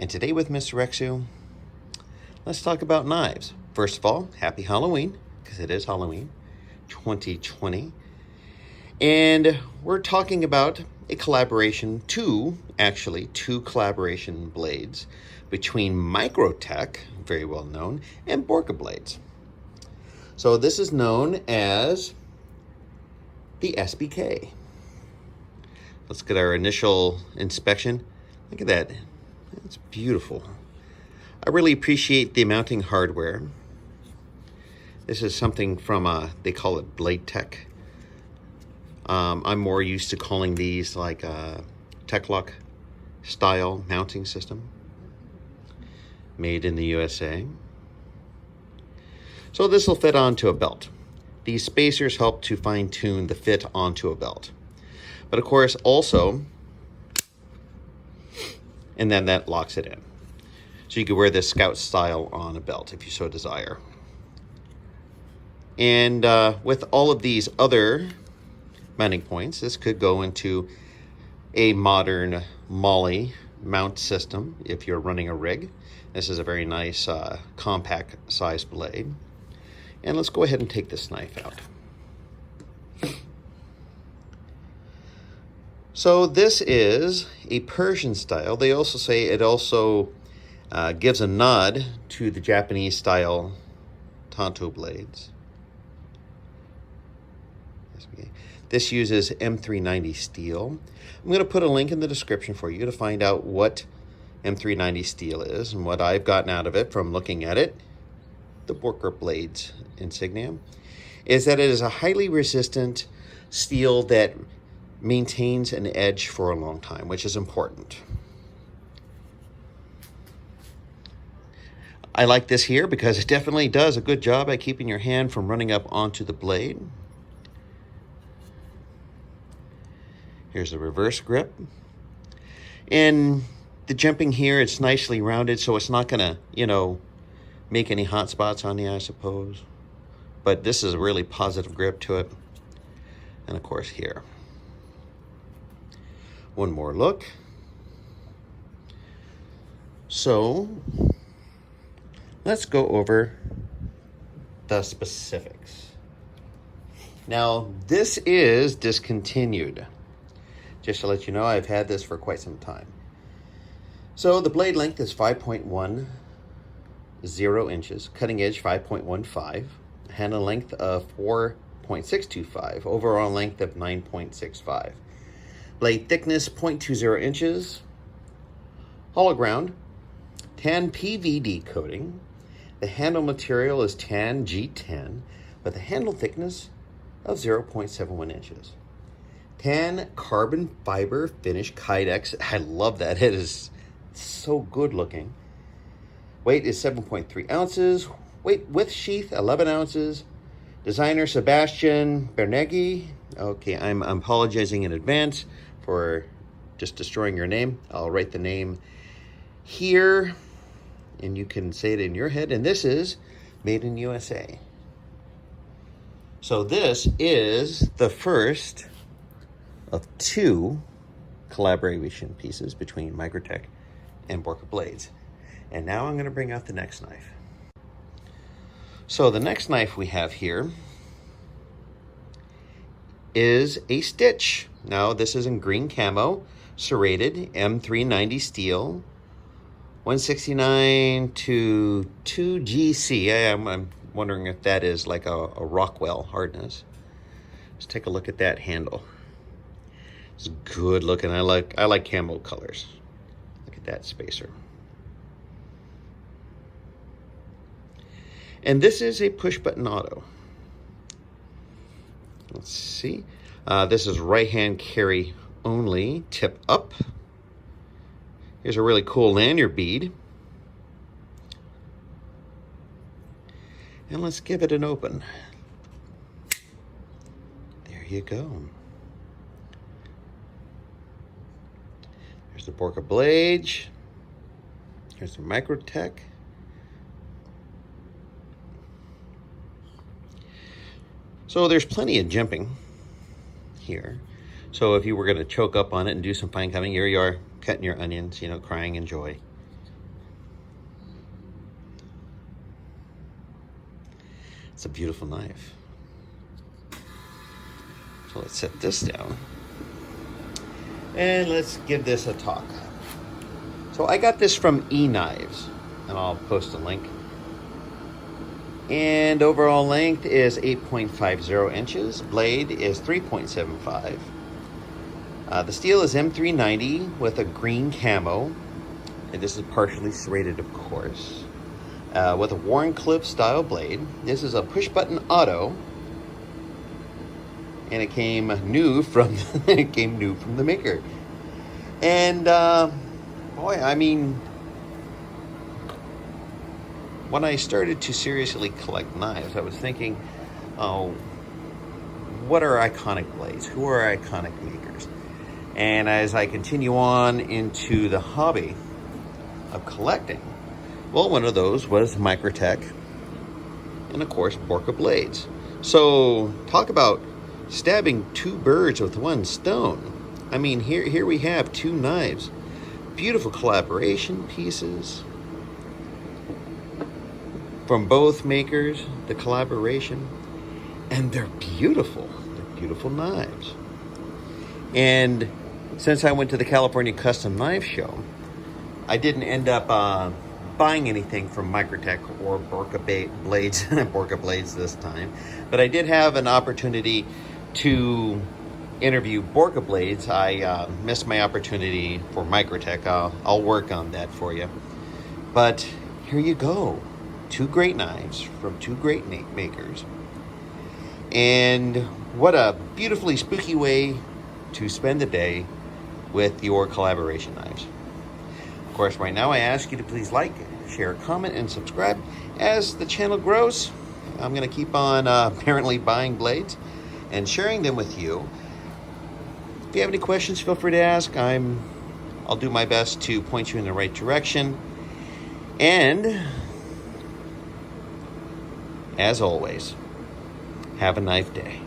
And today with Mr. Rexu, let's talk about knives. First of all, happy Halloween, because it is Halloween 2020. And we're talking about a collaboration, two collaboration blades between Microtech, very well known, and Borka blades. So this is known as the SBK. Let's get our initial inspection. Look at that. It's beautiful. I really appreciate the mounting hardware. This is something from, they call it Blade Tech. I'm more used to calling these like a Tech-Lock style mounting system. Made in the USA. So this will fit onto a belt. These spacers help to fine-tune the fit onto a belt. But of course also, and then that locks it in. So you could wear this Scout style on a belt if you so desire. And with all of these other mounting points, this could go into a modern Molly mount system if you're running a rig. This is a very nice compact size blade. And let's go ahead and take this knife out. So this is a Persian style. They also say it also gives a nod to the Japanese style Tanto blades. This uses M390 steel. I'm going to put a link in the description for you to find out what M390 steel is and what I've gotten out of it from looking at it. The Borka blades insignia is that it is a highly resistant steel that maintains an edge for a long time, which is important. I like this here because it definitely does a good job at keeping your hand from running up onto the blade. Here's the reverse grip. And the jimping here, it's nicely rounded, so it's not gonna, make any hot spots on you, I suppose. But this is a really positive grip to it. And of course here. One more look. So let's go over the specifics. Now this is discontinued. Just to let you know, I've had this for quite some time. So the blade length is 5.10 inches, cutting edge 5.15, handle length of 4.625, overall length of 9.65. Blade thickness 0.20 inches, hollow ground, tan PVD coating. The handle material is tan G10 with a handle thickness of 0.71 inches. Tan carbon fiber finish Kydex. I love that. It is so good looking. Weight is 7.3 ounces. Weight with sheath 11 ounces. Designer Sebastian Berneghi. Okay, I'm apologizing in advance for just destroying your name. I'll write the name here and you can say it in your head. And this is made in USA. So this is the first of two collaboration pieces between Microtech and Borka blades. And now I'm going to bring out the next knife. So the next knife we have here is a Stitch. Now this is in green camo, serrated, M390 steel, 169 to 2GC. I'm wondering if that is like a Rockwell hardness. Let's take a look at that handle. It's good looking. I like camo colors. Look at that spacer. And this is a push button auto. Let's see. This is right hand carry only, tip up. Here's a really cool lanyard bead. And let's give it an open. There you go. Here's the Borka blades. Here's the Microtech. So there's plenty of jimping here. So if you were going to choke up on it and do some fine cutting, here you are cutting your onions, crying in joy. It's a beautiful knife. So let's set this down. And let's give this a talk. So I got this from eKnives, and I'll post a link. And overall length is 8.50 inches. Blade is 3.75. The steel is M390 with a green camo. And this is partially serrated, of course. With a Warren Cliff style blade. This is a push button auto. And it came new from the maker. And boy, I mean, when I started to seriously collect knives, I was thinking, oh, what are iconic blades? Who are iconic makers? And as I continue on into the hobby of collecting, well, one of those was Microtech, and of course, Borka blades. So talk about stabbing two birds with one stone. I mean, here we have two knives, beautiful collaboration pieces from both makers, the collaboration, and they're beautiful. They're beautiful knives. And since I went to the California Custom Knife Show, I didn't end up buying anything from Microtech or Borka blades, Borka blades this time, but I did have an opportunity to interview Borka blades. I missed my opportunity for Microtech. I'll work on that for you. But here you go. Two great knives from two great makers. And what a beautifully spooky way to spend the day with your collaboration knives. Of course, right now I ask you to please like, share, comment, and subscribe. As the channel grows, I'm going to keep on apparently buying blades and sharing them with you. If you have any questions, feel free to ask. I'll do my best to point you in the right direction. And as always, have a knife day.